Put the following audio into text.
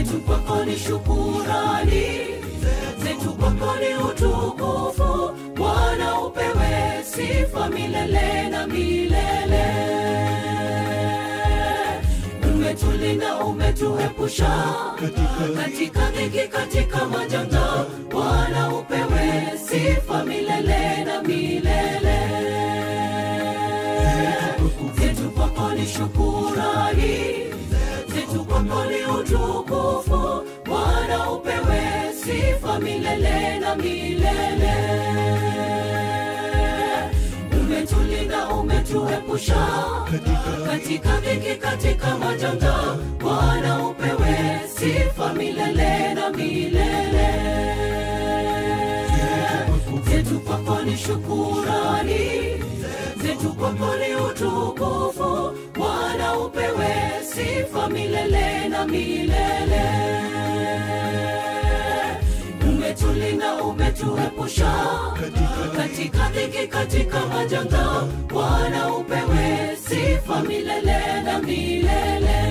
zetu kwako ni shukurani, zetu kwako ni utukufu. Bwana upewe sifa milele na milele. Umetulinda, umetuepusha katika dhiki, katika majanga. Bwana upewe sifa milele na milele. Zetu kwako ni shukurani, zetu kwako ni utukufu. Bwana upewe sifa milele na milele. Umetulinda, umetuepusha katika dhiki, katika majanga. Bwana upewe sifa milele na milele. Zetu kwako ni shukurani, zetu kwako ni utukufu. Bwana upewe sifa milele na milele. Umetulinda, umetuepusha katika dhiki, katika majanga. Bwana upewe sifa milele na milele.